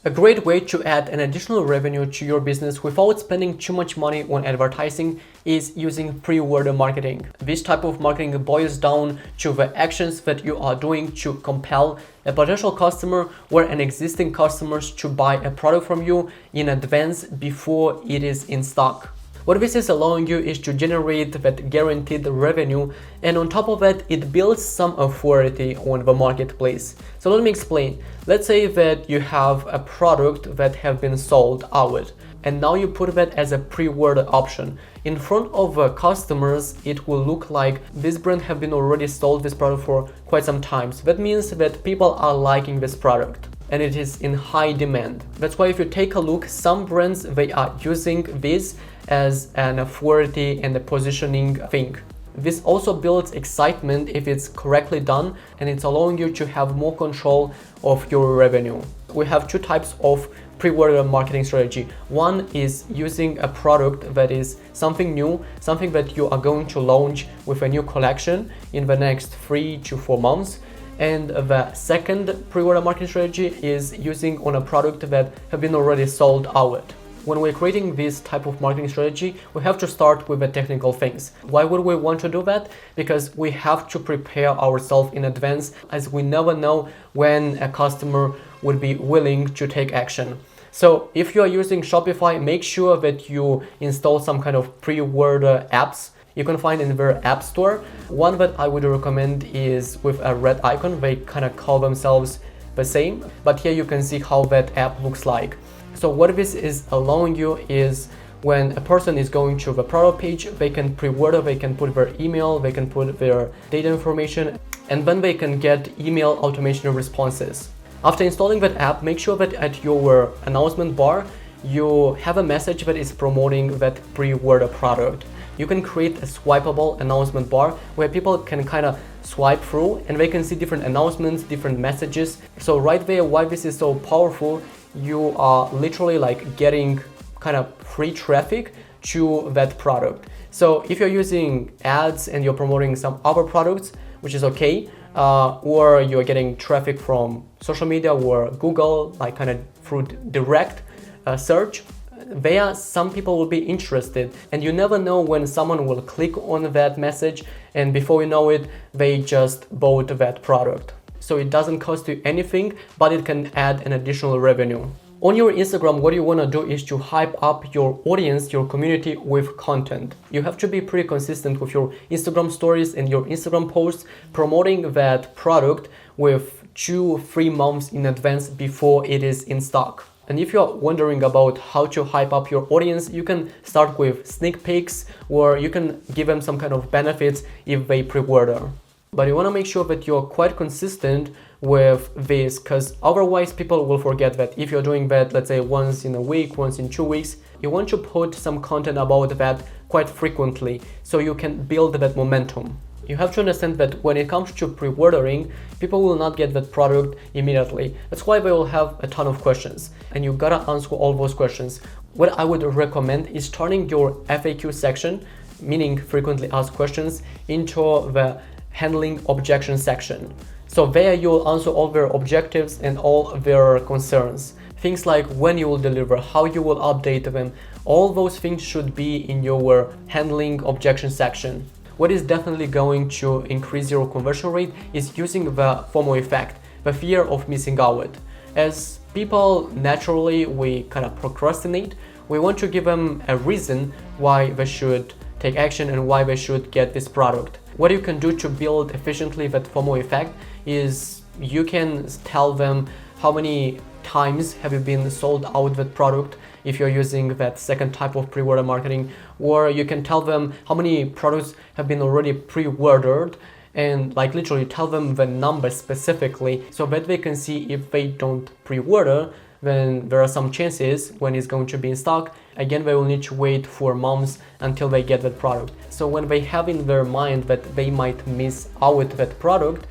A great way to add an additional revenue to your business without spending too much money on advertising is using pre-order marketing. This type of marketing boils down to the actions that you are doing to compel a potential customer or an existing customer to buy a product from you in advance before it is in stock. What this is allowing you is to generate that guaranteed revenue, and on top of that, it builds some authority on the marketplace. So let me explain. Let's say that you have a product that have been sold out, and now you put that as a pre-order option. In front of customers, it will look like this brand have been already sold this product for quite some time. So that means that people are liking this product and it is in high demand. That's why if you take a look, some brands, they are using this as an authority and a positioning thing. This also builds excitement if it's correctly done, and it's allowing you to have more control of your revenue. We have two types of pre-order marketing strategy. One is using a product that is something new, something that you are going to launch with a new collection in the next 3 to 4 months. And the second pre-order marketing strategy is using on a product that have been already sold out. When we're creating this type of marketing strategy, we have to start with the technical things. Why would we want to do that? Because we have to prepare ourselves in advance, as we never know when a customer would be willing to take action. So if you are using Shopify, make sure that you install some kind of pre-order apps you can find in their app store. One that I would recommend is with a red icon. They kind of call themselves the same, but here you can see how that app looks like. So what this is allowing you is when a person is going to the product page, they can pre-order, they can put their email, they can put their data information, and then they can get email automation responses. After installing that app, make sure that at your announcement bar, you have a message that is promoting that pre-order product. You can create a swipeable announcement bar where people can kind of swipe through and they can see different announcements, different messages. So right there, why this is so powerful, you are literally like getting kind of free traffic to that product. So if you're using ads and you're promoting some other products, which is okay, or you're getting traffic from social media or Google, like kind of through direct search, there some people will be interested, and you never know when someone will click on that message and before you know it, they just bought that product. So it doesn't cost you anything, but it can add an additional revenue. On your Instagram, what you want to do is to hype up your audience, your community with content. You have to be pretty consistent with your Instagram stories and your Instagram posts, promoting that product with 2-3 months in advance before it is in stock. And if you're wondering about how to hype up your audience, you can start with sneak peeks, or you can give them some kind of benefits if they pre-order. But you want to make sure that you're quite consistent with this, because otherwise people will forget that. If you're doing that, let's say once in a week, once in 2 weeks, you want to put some content about that quite frequently so you can build that momentum. You have to understand that when it comes to pre-ordering, people will not get that product immediately. That's why they will have a ton of questions, and you gotta answer all those questions. What I would recommend is turning your FAQ section, meaning frequently asked questions, into the handling objection section. So there you'll answer all their objectives and all their concerns. Things like when you will deliver, how you will update them, all those things should be in your handling objection section. What is definitely going to increase your conversion rate is using the FOMO effect, the fear of missing out. As people naturally, we kind of procrastinate, we want to give them a reason why they should take action and why they should get this product. What you can do to build efficiently that FOMO effect is you can tell them how many times have you been sold out that product if you're using that second type of pre-order marketing, or you can tell them how many products have been already pre-ordered and like literally tell them the number specifically so that they can see if they don't pre-order, then there are some chances when it's going to be in stock. Again, they will need to wait for months until they get that product. So when they have in their mind that they might miss out that product,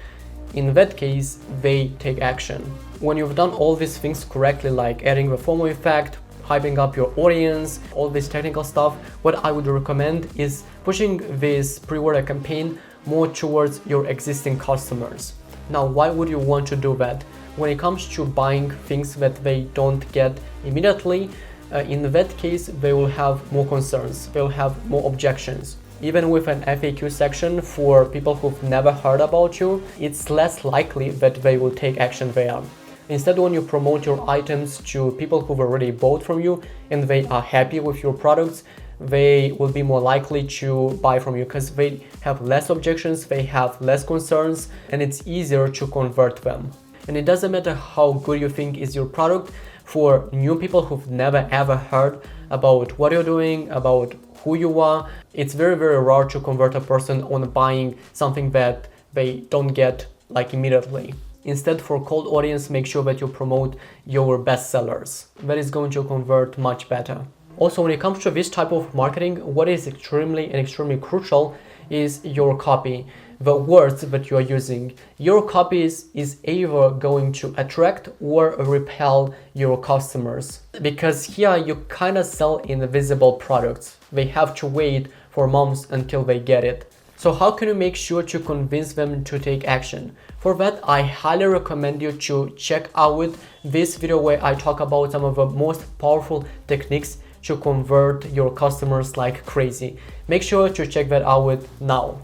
in that case, they take action. When you've done all these things correctly, like adding the FOMO effect, hyping up your audience, all this technical stuff, what I would recommend is pushing this pre-order campaign more towards your existing customers. Now, why would you want to do that? when it comes to buying things that they don't get immediately, in that case, they will have more concerns, they'll have more objections. Even with an FAQ section for people who've never heard about you, it's less likely that they will take action there. Instead, when you promote your items to people who've already bought from you and they are happy with your products, they will be more likely to buy from you because they have less objections, they have less concerns, and it's easier to convert them. And it doesn't matter how good you think is your product. For new people who've never ever heard about what you're doing, about who you are, it's very, very rare to convert a person on buying something that they don't get like immediately. Instead, for cold audience, make sure that you promote your best sellers. That is going to convert much better. Also, when it comes to this type of marketing, what is extremely crucial is your copy, the words that you are using. Your copy is either going to attract or repel your customers, because here you kind of sell invisible products. They have to wait for months until they get it. So how can you make sure to convince them to take action? For that, I highly recommend you to check out this video where I talk about some of the most powerful techniques to convert your customers like crazy. Make sure to check that out now.